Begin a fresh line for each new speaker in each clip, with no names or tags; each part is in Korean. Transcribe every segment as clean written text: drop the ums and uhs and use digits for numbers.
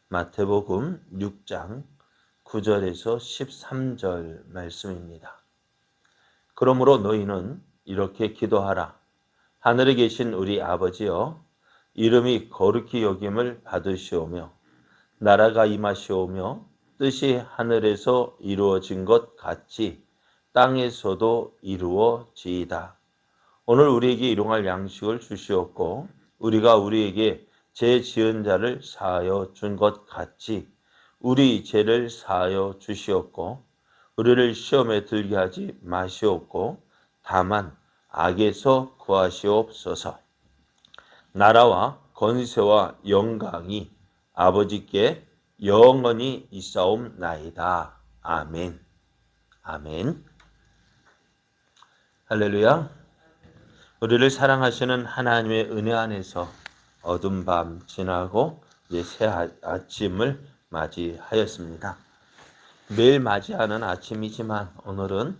마태복음 6장 9절에서 13절 말씀입니다. 그러므로 너희는 이렇게 기도하라. 하늘에 계신 우리 아버지여, 이름이 거룩히 여김을 받으시오며 나라가 임하시오며 뜻이 하늘에서 이루어진 것 같이 땅에서도 이루어지이다. 오늘 우리에게 일용할 양식을 주시옵고 우리가 우리에게 죄 지은 자를 사하여 준 것 같이 우리 죄를 사하여 주시옵고 우리를 시험에 들게 하지 마시옵고 다만 악에서 구하시옵소서. 나라와 권세와 영광이 아버지께 영원히 있사옵나이다. 아멘. 아멘. 할렐루야. 우리를 사랑하시는 하나님의 은혜 안에서 어두운 밤 지나고 이제 새 아침을 맞이하였습니다. 매일 맞이하는 아침이지만 오늘은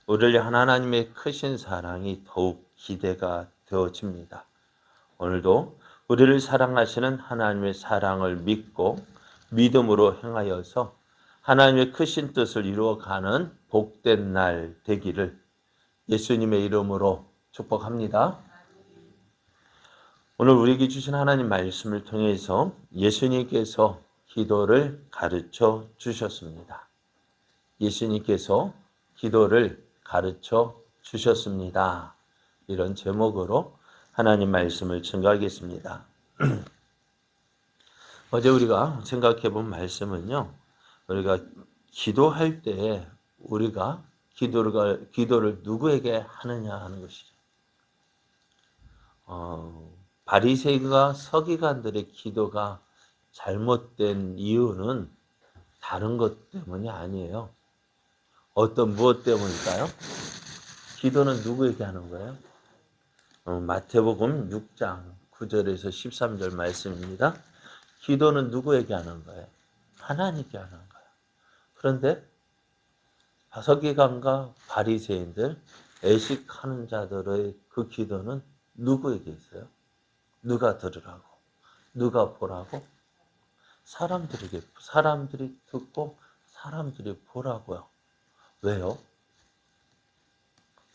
우리를 하나님의 크신 사랑이 더욱 기대가 되어집니다. 오늘도 우리를 사랑하시는 하나님의 사랑을 믿고 믿음으로 행하여서 하나님의 크신 뜻을 이루어가는 복된 날 되기를 예수님의 이름으로 축복합니다. 오늘 우리에게 주신 하나님 말씀을 통해서 예수님께서 기도를 가르쳐 주셨습니다. 예수님께서 기도를 가르쳐 주셨습니다. 이런 제목으로 하나님 말씀을 증거하겠습니다. 어제 우리가 생각해 본 말씀은요, 우리가 기도할 때 우리가 기도를 누구에게 하느냐 하는 것이죠. 바리새인과 서기관들의 기도가 잘못된 이유는 다른 것 때문이 아니에요. 무엇 때문일까요? 기도는 누구에게 하는 거예요? 마태복음 6장 9절에서 13절 말씀입니다. 기도는 누구에게 하는 거예요? 하나님께 하는 거예요. 그런데 서기관과 바리새인들, 애식하는 자들의 그 기도는 누구에게 있어요? 누가 들으라고? 누가 보라고? 사람들이 듣고 사람들이 보라고요. 왜요?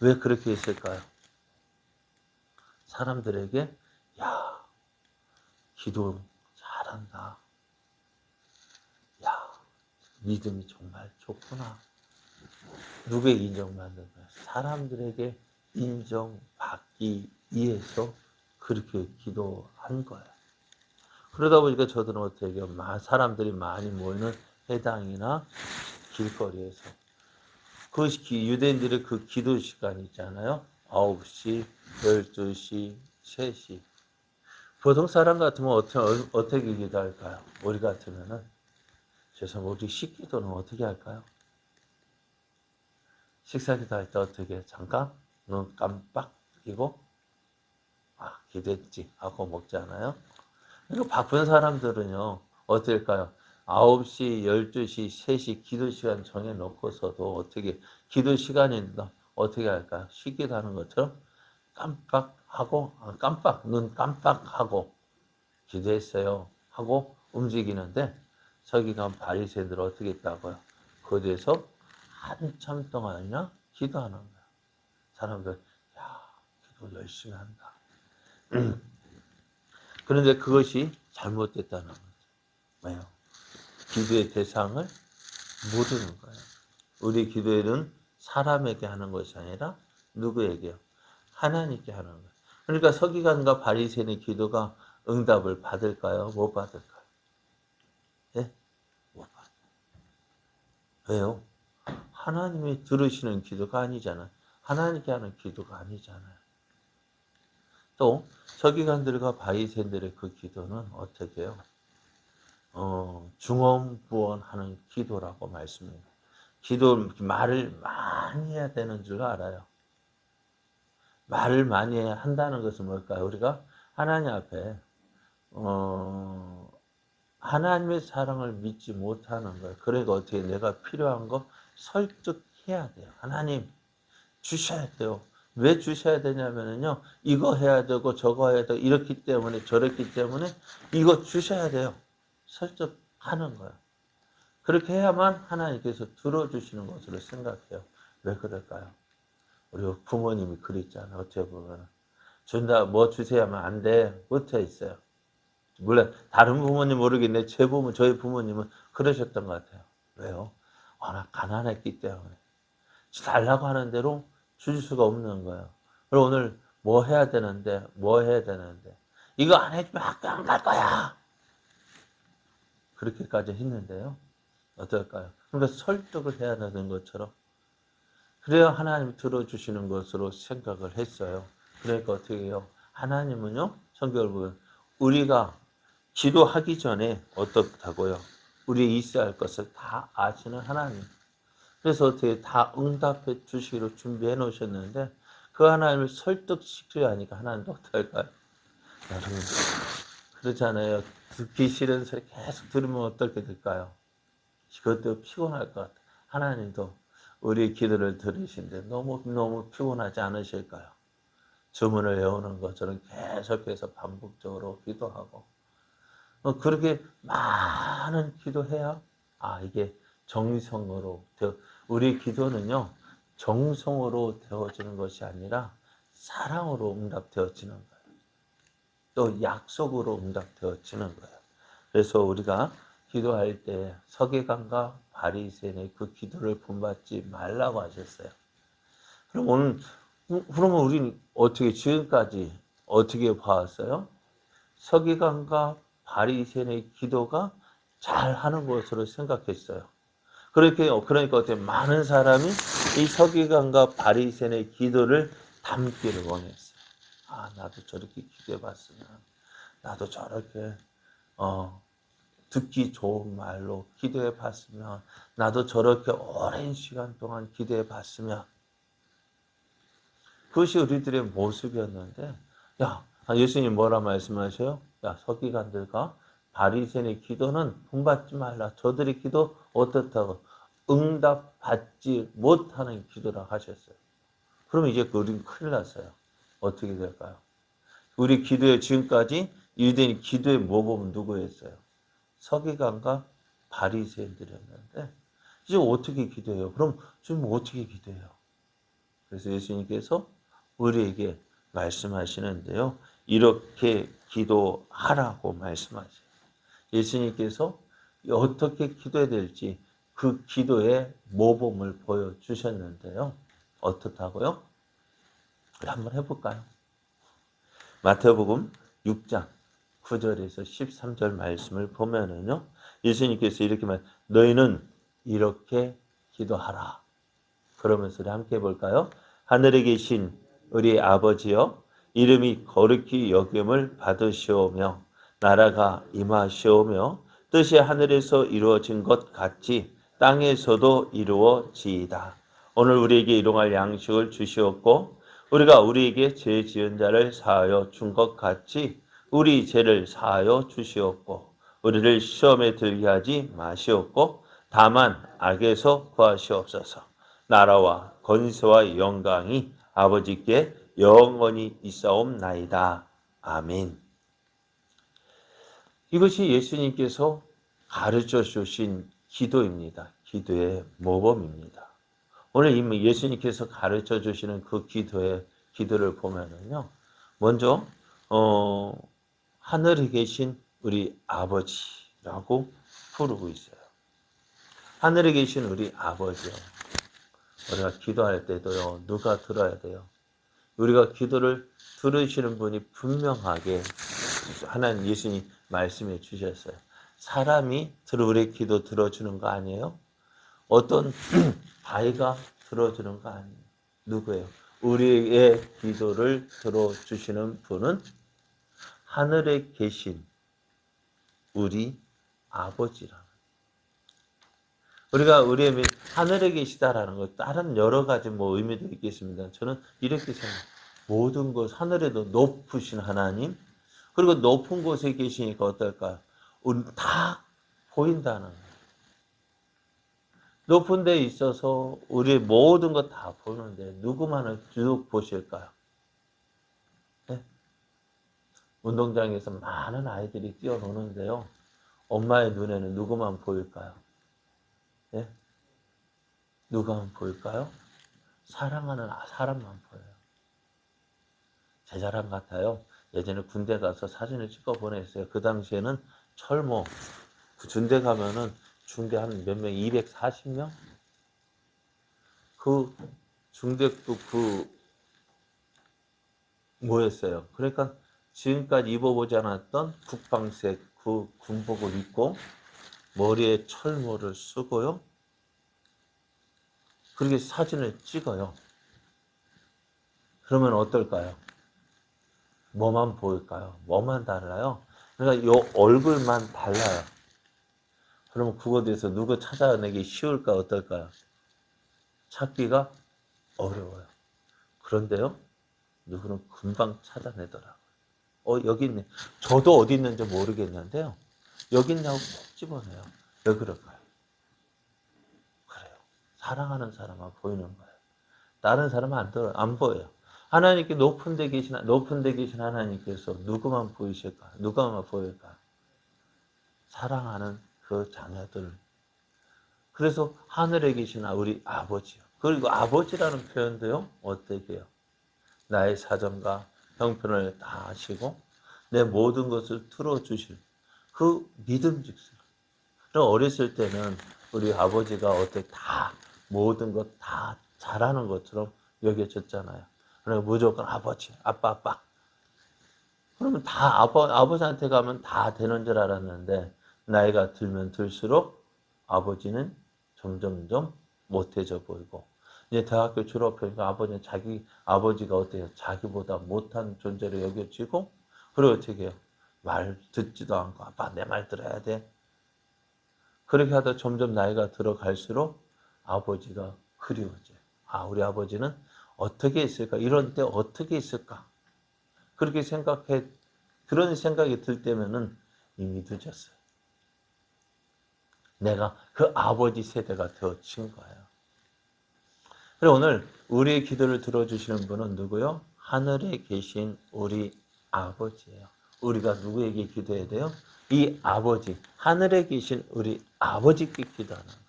왜 그렇게 했을까요? 사람들에게 야, 기도 잘한다. 야, 믿음이 정말 좋구나. 누구에게 인정받는 거야? 사람들에게 인정받기 위해서 그렇게 기도한 거야. 그러다 보니까 저들은 어떻게 해요? 사람들이 많이 모이는 회당이나 길거리에서 유대인들의 그 기도 시간 있잖아요. 9시, 12시, 3시. 보통 사람 같으면 어떻게 기도할까요? 우리 같으면은 우리 식기도는 어떻게 할까요? 식사 기도할 때 어떻게 잠깐 눈 깜빡이고 기도했지 하고 먹잖아요. 그러니까 바쁜 사람들은요 어떨까요? 9시, 12시, 3시 기도 시간 정해놓고서도 어떻게 기도 시간인다 어떻게 할까요? 식기도 하는 것처럼 눈 깜빡하고 기도했어요 하고 움직이는데 서기관 바리새인들 어떻게 했다고요? 거기에서 한참 동안이나 기도하는 거야. 사람들 기도 열심히 한다. 그런데 그것이 잘못됐다는 거죠. 왜요? 기도의 대상을 모르는 거예요. 우리 기도에는 사람에게 하는 것이 아니라 누구에게요? 하나님께 하는 거예요. 그러니까 서기관과 바리새인의 기도가 응답을 받을까요? 못 받을까요? 네? 못 받아요. 왜요? 하나님이 들으시는 기도가 아니잖아요. 하나님께 하는 기도가 아니잖아요. 또 서기관들과 바리새인들의 그 기도는 어떻게 해요? 중언부언하는 기도라고 말씀해요. 말을 많이 해야 되는 줄 알아요. 말을 많이 한다는 것은 뭘까요? 우리가 하나님 앞에 하나님의 사랑을 믿지 못하는 거예요. 그러니까 어떻게 내가 필요한 거 설득해야 돼요. 하나님 주셔야 돼요. 왜 주셔야 되냐면요. 이거 해야 되고 저거 해야 되고 이렇기 때문에 저렇기 때문에 이거 주셔야 돼요. 하는 거예요. 그렇게 해야만 하나님께서 들어주시는 것으로 생각해요. 왜 그럴까요? 우리 부모님이 그랬잖아요. 어떻게 보면 준다 뭐 주세요면 안 돼. 못해 있어요. 물론 다른 부모님 모르겠는데 저희 부모님은 그러셨던 것 같아요. 왜요? 워낙 가난했기 때문에 달라고 하는 대로 줄 수가 없는 거예요. 그리고 오늘 뭐 해야 되는데 이거 안 해주면 학교 안 갈 거야. 그렇게까지 했는데요. 어떨까요? 그러니까 설득을 해야 되는 것처럼 그래야 하나님이 들어주시는 것으로 생각을 했어요. 그러니까 어떻게 해요? 하나님은요. 성경을 보면 우리가 기도하기 전에 어떻다고요? 우리 있어야 할 것을 다 아시는 하나님. 그래서 어떻게 다 응답해 주시기로 준비해 놓으셨는데 그 하나님을 설득시켜야 하니까 하나님도 어떨까요? 여러분 그렇잖아요. 듣기 싫은 소리 계속 들으면 어떻게 될까요? 그것도 피곤할 것 같아요. 하나님도 우리 기도를 들으신데 너무 피곤하지 않으실까요? 주문을 외우는 것처럼 계속해서 반복적으로 기도하고 그렇게 많은 기도해야 이게 정성으로 우리 기도는요 정성으로 되어지는 것이 아니라 사랑으로 응답되어지는 거예요. 또 약속으로 응답되어지는 거예요. 그래서 우리가 기도할 때 서기관과 바리새인의 그 기도를 본받지 말라고 하셨어요. 그러면 우리는 어떻게 지금까지 어떻게 봐왔어요? 서기관과 바리새인의 기도가 잘하는 것으로 생각했어요. 그러니까 어때 많은 사람이 이 서기관과 바리새인의 기도를 담기를 원했어요. 나도 저렇게 기도해봤으면, 나도 저렇게 듣기 좋은 말로 기도해봤으면, 나도 저렇게 오랜 시간 동안 기도해봤으면. 그것이 우리들의 모습이었는데, 예수님 뭐라 말씀하셔요? 서기관들과 바리새인의 기도는 본받지 말라. 저들의 기도 어떻다고? 응답받지 못하는 기도라 하셨어요. 그럼 이제 우리는 큰일 났어요. 어떻게 될까요? 우리 기도에 지금까지 유대인 기도의 모범은 누구였어요? 서기관과 바리새인들이었는데 이제 어떻게 기도해요? 그럼 지금 어떻게 기도해요? 그래서 예수님께서 우리에게 말씀하시는데요. 이렇게 기도하라고 말씀하세요. 예수님께서 어떻게 기도해야 될지 그 기도의 모범을 보여주셨는데요. 어떻다고요? 한번 해볼까요? 마태복음 6장 9절에서 13절 말씀을 보면은요. 예수님께서 이렇게 너희는 이렇게 기도하라. 그러면서 우리 함께 해볼까요? 하늘에 계신 우리 아버지여 이름이 거룩히 여김을 받으시오며 나라가 임하시오며 뜻이 하늘에서 이루어진 것 같이 땅에서도 이루어지이다. 오늘 우리에게 일용할 양식을 주시옵고 우리가 우리에게 죄 지은 자를 사하여 준 것 같이 우리 죄를 사하여 주시옵고 우리를 시험에 들게 하지 마시옵고 다만 악에서 구하시옵소서. 나라와 권세와 영광이 아버지께 영원히 있사옵나이다. 아멘. 이것이 예수님께서 가르쳐 주신 기도입니다. 기도의 모범입니다. 오늘 이미 예수님께서 가르쳐 주시는 그 기도를 보면은요. 먼저 하늘에 계신 우리 아버지라고 부르고 있어요. 하늘에 계신 우리 아버지요. 우리가 기도할 때도요. 누가 들어야 돼요? 우리가 기도를 들으시는 분이 분명하게 하나님 예수님 말씀해 주셨어요. 사람이 우리 기도 들어주는 거 아니에요? 어떤 바위가 들어주는 거 아니에요? 누구예요? 우리의 기도를 들어주시는 분은 하늘에 계신 우리 아버지라. 우리가 우리의 하늘에 계시다라는 것 다른 여러 가지 의미도 있겠습니다. 저는 이렇게 생각해요. 모든 것 하늘에도 높으신 하나님 그리고 높은 곳에 계시니까 어떨까요? 우리 다 보인다는 거예요. 높은 데 있어서 우리 모든 것 다 보는데 누구만을 쭉 보실까요? 네? 운동장에서 많은 아이들이 뛰어노는데요. 엄마의 눈에는 누구만 보일까요? 예? 누가만 보일까요? 사랑하는 사람만 보여요. 제 자랑 같아요. 예전에 군대 가서 사진을 찍어 보냈어요. 그 당시에는 철모, 그 군대 가면은 중대 한 몇 명, 240명? 그 중대도 뭐였어요. 그러니까 지금까지 입어보지 않았던 국방색 그 군복을 입고 머리에 철모를 쓰고요. 그렇게 사진을 찍어요. 그러면 어떨까요? 뭐만 보일까요? 뭐만 달라요? 그러니까 요 얼굴만 달라요. 그러면 그거에 대해서 누구 찾아내기 쉬울까 어떨까요? 찾기가 어려워요. 그런데요, 누구는 금방 찾아내더라고요. 여기 있네. 저도 어디 있는지 모르겠는데요. 여기 있냐고 콕 집어내요. 왜 그럴까요? 그래요. 사랑하는 사람만 보이는 거예요. 다른 사람은 안 보여요. 하나님께 높은 데 계신 하나님께서 누구만 보이실까? 누가만 보일까? 사랑하는 그 자녀들. 그래서 하늘에 계신 우리 아버지요. 그리고 아버지라는 표현도요, 어떻게 해요? 나의 사정과 형편을 다 아시고 내 모든 것을 틀어주실 그 믿음직스러운. 그럼 어렸을 때는 우리 아버지가 어떻게 다 모든 것 다 잘하는 것처럼 여겨졌잖아요. 그러니까 무조건 아버지, 아빠. 그러면 다 아버지한테 가면 다 되는 줄 알았는데 나이가 들면 들수록 아버지는 점점점 못해져 보이고 이제 대학교 졸업하니까 자기 아버지가 어때요? 자기보다 못한 존재로 여겨지고 그리고 어떻게 해요? 말 듣지도 않고 아빠 내 말 들어야 돼. 그렇게 하다 점점 나이가 들어갈수록 아버지가 그리워져요. 우리 아버지는 어떻게 있을까? 이런 때 어떻게 있을까? 그렇게 그런 생각이 들 때면은 이미 늦었어요. 내가 그 아버지 세대가 되어친 거예요. 그리고 오늘 우리의 기도를 들어주시는 분은 누구요? 하늘에 계신 우리 아버지예요. 우리가 누구에게 기도해야 돼요? 이 아버지, 하늘에 계신 우리 아버지께 기도하는 거예요.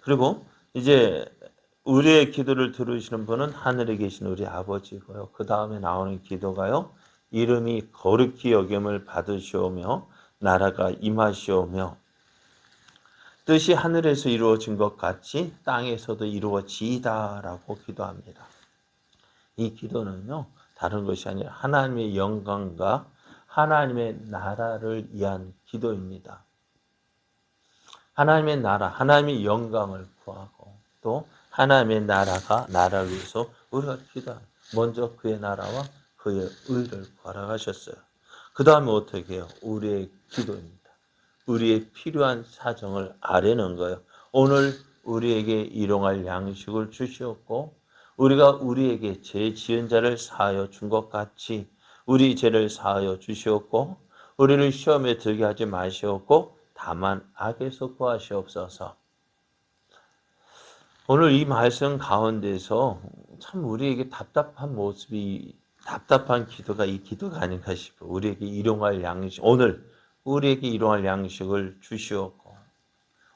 그리고 이제 우리의 기도를 들으시는 분은 하늘에 계신 우리 아버지고요. 그 다음에 나오는 기도가요. 이름이 거룩히 여김을 받으시오며 나라가 임하시오며 뜻이 하늘에서 이루어진 것 같이 땅에서도 이루어지이다라고 기도합니다. 이 기도는요. 다른 것이 아니라 하나님의 영광과 하나님의 나라를 위한 기도입니다. 하나님의 나라, 하나님의 영광을 구하고 또 하나님의 나라를 위해서 우리가 기도합니다. 먼저 그의 나라와 그의 의를 구하라 하셨어요. 그 다음에 어떻게 해요? 우리의 기도입니다. 우리의 필요한 사정을 아뢰는 거예요. 오늘 우리에게 일용할 양식을 주시었고 우리가 우리에게 죄 지은 자를 사하여 준 것 같이 우리 죄를 사하여 주시었고 우리를 시험에 들게 하지 마시었고 다만 악에서 구하시옵소서. 오늘 이 말씀 가운데서 참 우리에게 답답한 기도가 이 기도가 아닌가 싶어요. 우리에게 일용할 양식, 오늘 우리에게 일용할 양식을 주시옵고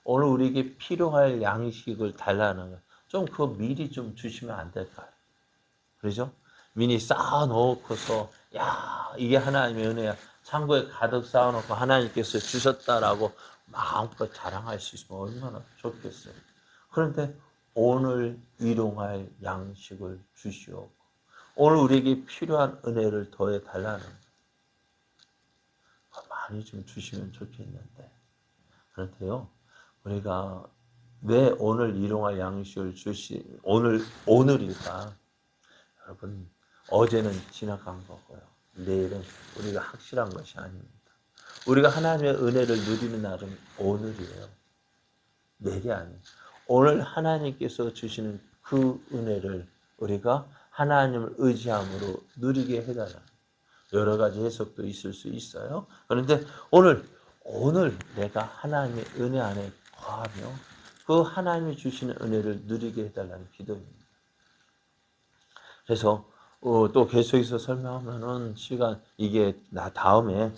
오늘 우리에게 필요할 양식을 달라는 거예요. 좀 그거 미리 좀 주시면 안 될까요? 그러죠? 미리 쌓아놓고서 이게 하나님의 은혜야. 창고에 가득 쌓아놓고 하나님께서 주셨다라고 마음껏 자랑할 수 있으면 얼마나 좋겠어요. 그런데 오늘 일용할 양식을 주시옵고 오늘 우리에게 필요한 은혜를 더해 달라는 거 많이 좀 주시면 좋겠는데 그런데요. 우리가 왜 오늘 일용할 양식을 오늘일까? 여러분, 어제는 지나간 거고요. 내일은 우리가 확실한 것이 아닙니다. 우리가 하나님의 은혜를 누리는 날은 오늘이에요. 내일이 아니에요. 오늘 하나님께서 주시는 그 은혜를 우리가 하나님을 의지함으로 누리게 해달라. 여러 가지 해석도 있을 수 있어요. 그런데 오늘 내가 하나님의 은혜 안에 거하며 그 하나님이 주시는 은혜를 누리게 해달라는 기도입니다. 그래서 또 계속해서 설명하면은 시간 이게 나 다음에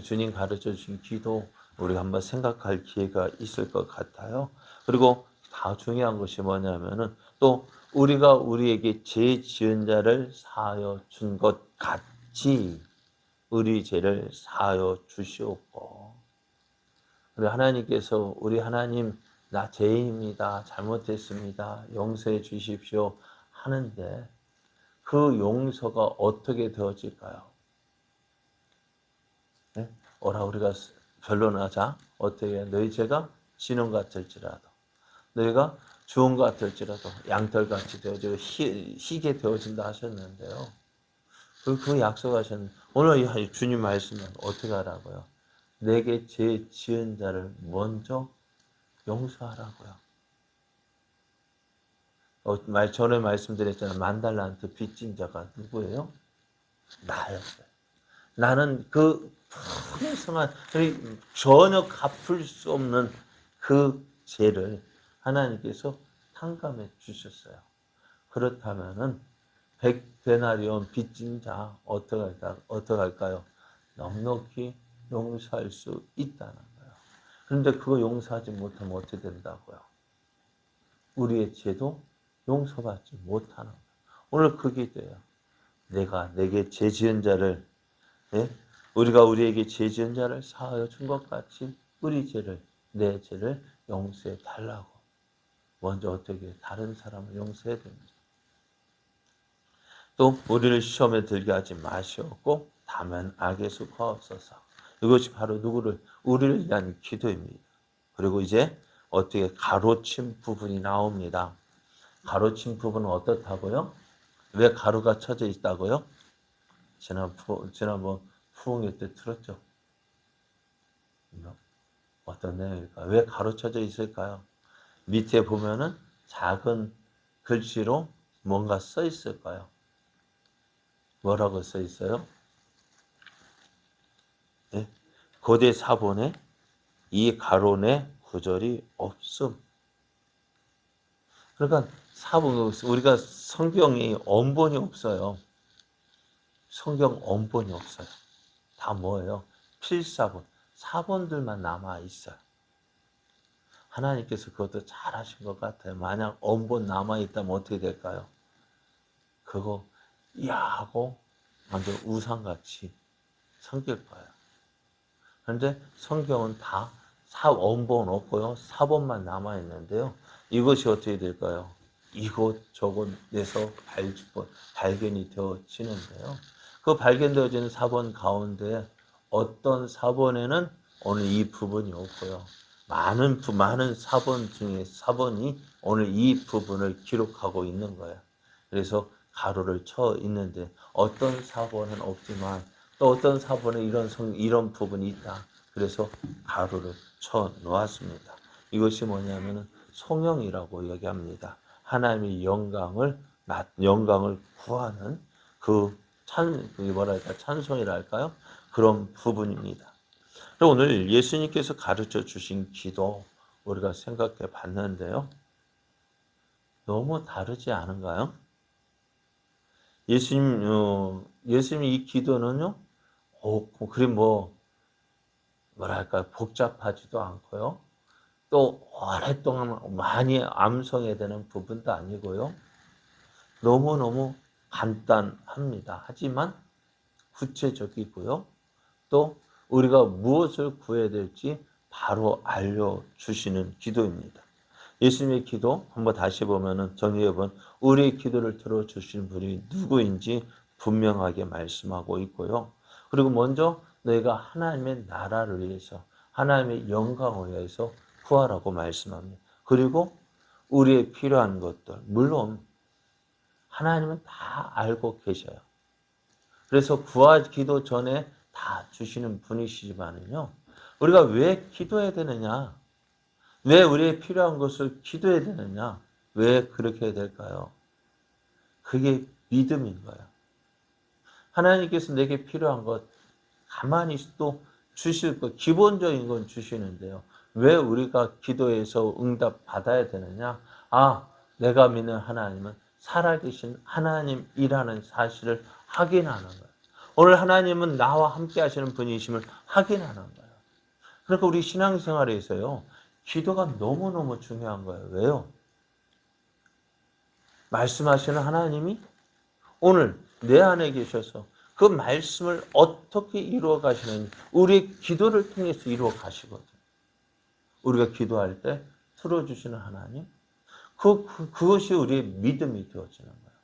주님 가르쳐 주신 기도 우리가 한번 생각할 기회가 있을 것 같아요. 그리고 다 중요한 것이 뭐냐면은 또 우리가 우리에게 죄 지은 자를 사하여 준 것 같이 우리 죄를 사하여 주시옵고. 우리 하나님께서 우리 하나님 나 죄인입니다. 잘못했습니다. 용서해 주십시오 하는데 그 용서가 어떻게 되어질까요? 네? 우리가 변론하자. 어떻게 너희 죄가 진홍 같을지라도 너희가 주홍 같을지라도 양털같이 되어지고 희게 되어진다 하셨는데요. 그 약속하셨는데 오늘 주님 말씀은 어떻게 하라고요? 내게 죄 지은 자를 먼저 용서하라고요. 전에 말씀드렸잖아요. 만달란트 빚진 자가 누구예요? 나였어요. 나는 그 풍성한 전혀 갚을 수 없는 그 죄를 하나님께서 탕감해 주셨어요. 그렇다면은 100데나리온 빚진 자 어떻게 할까요? 넉넉히 용서할 수 있다는 거예요. 그런데 그거 용서하지 못하면 어떻게 된다고요? 우리의 죄도 용서받지 못하는 거예요. 오늘 그 기도예요. 내가 내게 죄 지은 자를 예? 우리가 우리에게 죄 지은 자를 사하여 준 것 같이 우리 죄를 내 죄를 용서해 달라고 먼저 어떻게 다른 사람을 용서해야 됩니다. 또 우리를 시험에 들게 하지 마시옵고 다만 악에서 구하옵소서. 이것이 바로 누구를 우리를 위한 기도입니다. 그리고 이제 어떻게 가로친 부분이 나옵니다. 가로친 부분은 어떻다고요? 왜 가루가 쳐져 있다고요? 지난번 부흥회 때 들었죠? 어떤 내용일까요? 왜 가로쳐져 있을까요? 밑에 보면은 작은 글씨로 뭔가 써 있을까요? 뭐라고 써 있어요? 네? 고대 사본에 이 가론의 구절이 없음. 그러니까 우리가 성경이 언본이 없어요. 성경 언본이 없어요. 다 뭐예요? 필사본, 사본들만 남아 있어요. 하나님께서 그것도 잘하신 것 같아요. 만약 언본 남아 있다면 어떻게 될까요? 그거 하고 완전 우상같이 섬길 거예요. 그런데 성경은 다 원본 없고요. 사본만 남아 있는데요. 이것이 어떻게 될까요? 이곳저곳에서 발견이 되어지는데요. 그 발견되어지는 사본 가운데 어떤 사본에는 오늘 이 부분이 없고요. 많은 사본 중에 사본이 오늘 이 부분을 기록하고 있는 거예요. 그래서 가로를 쳐 있는데 어떤 사본은 없지만 또 어떤 사본에 이런 부분이 있다. 그래서 가로를 쳐 놓았습니다. 이것이 뭐냐면은 성령이라고 얘기합니다. 하나님의 영광을 구하는 그게 뭐랄까 찬송이랄까요? 그런 부분입니다. 그리고 오늘 예수님께서 가르쳐 주신 기도 우리가 생각해 봤는데요. 너무 다르지 않은가요? 예수님 이 기도는요, 그리 뭐랄까 복잡하지도 않고요. 또 오랫동안 많이 암송해야 되는 부분도 아니고요. 너무너무 간단합니다. 하지만 구체적이고요. 또 우리가 무엇을 구해야 될지 바로 알려주시는 기도입니다. 예수님의 기도 한번 다시 보면은 정리해본 우리의 기도를 들어주신 분이 누구인지 분명하게 말씀하고 있고요. 그리고 먼저 너희가 하나님의 나라를 위해서 하나님의 영광을 위해서 구하라고 말씀합니다. 그리고 우리의 필요한 것들 물론 하나님은 다 알고 계셔요. 그래서 기도 전에 다 주시는 분이시지만은요. 우리가 왜 기도해야 되느냐? 왜 우리의 필요한 것을 기도해야 되느냐? 왜 그렇게 해야 될까요? 그게 믿음인 거예요. 하나님께서 내게 필요한 것 가만히 있어도 주실 것, 기본적인 건 주시는데요. 왜 우리가 기도해서 응답 받아야 되느냐? 내가 믿는 하나님은 살아계신 하나님이라는 사실을 확인하는 거예요. 오늘 하나님은 나와 함께 하시는 분이심을 확인하는 거예요. 그러니까 우리 신앙생활에서요, 기도가 너무너무 중요한 거예요. 왜요? 말씀하시는 하나님이 오늘 내 안에 계셔서 그 말씀을 어떻게 이루어 가시는지 우리의 기도를 통해서 이루어 가시거든요. 우리가 기도할 때 틀어주시는 하나님, 그것이 우리의 믿음이 되어지는 거예요.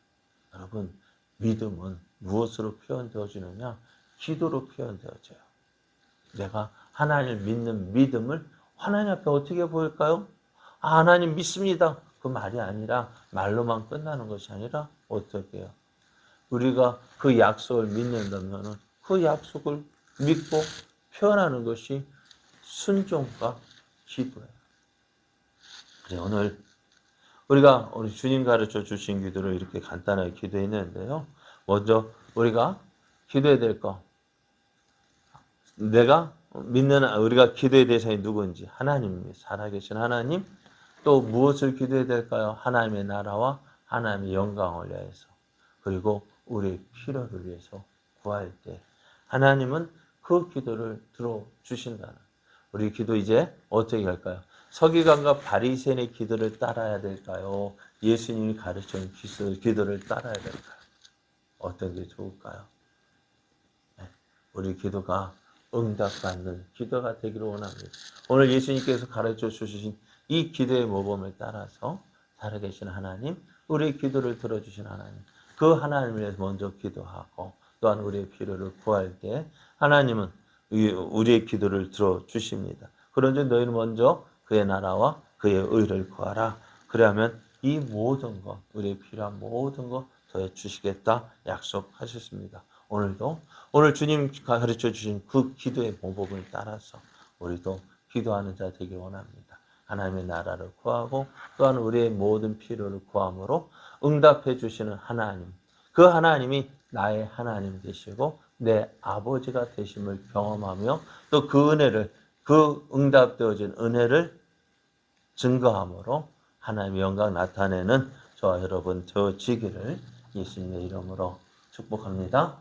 여러분, 믿음은 무엇으로 표현되어지느냐? 기도로 표현되어져요. 내가 하나님을 믿는 믿음을 하나님 앞에 어떻게 보일까요? 아, 하나님 믿습니다. 그 말이 아니라 말로만 끝나는 것이 아니라 어떻게 해요? 우리가 그 약속을 믿는다면 그 약속을 믿고 표현하는 것이 순종과 기도예요. 그래서 오늘 우리가 우리 주님 가르쳐 주신 기도를 이렇게 간단하게 기도했는데요. 먼저 우리가 기도해야 될 거. 내가 믿는 우리가 기도의 대상이 누구인지 하나님입니다. 살아계신 하나님. 또 무엇을 기도해야 될까요? 하나님의 나라와 하나님의 영광을 위해서. 그리고 우리의 필요를 위해서 구할 때 하나님은 그 기도를 들어주신다는. 우리 기도 이제 어떻게 할까요? 서기관과 바리새인의 기도를 따라야 될까요? 예수님이 가르친 기도를 따라야 될까요? 어떤 게 좋을까요? 네, 우리 기도가 응답받는 기도가 되기를 원합니다. 오늘 예수님께서 가르쳐 주신 이 기도의 모범을 따라서 살아계신 하나님, 우리의 기도를 들어주신 하나님, 그 하나님을 위해서 먼저 기도하고 또한 우리의 필요를 구할 때 하나님은 우리의 기도를 들어주십니다. 그런데 너희는 먼저 그의 나라와 그의 의를 구하라. 그러면 이 모든 것, 우리의 필요한 모든 것 더해 주시겠다 약속하셨습니다. 오늘도 오늘 주님 가르쳐 주신 그 기도의 모범을 따라서 우리도 기도하는 자 되길 원합니다. 하나님의 나라를 구하고 또한 우리의 모든 필요를 구함으로 응답해 주시는 하나님, 그 하나님이 나의 하나님 되시고 내 아버지가 되심을 경험하며 또 그 은혜를, 그 응답되어진 은혜를 증거함으로 하나님의 영광 나타내는 저와 여러분 되어지기를 예수님의 이름으로 축복합니다.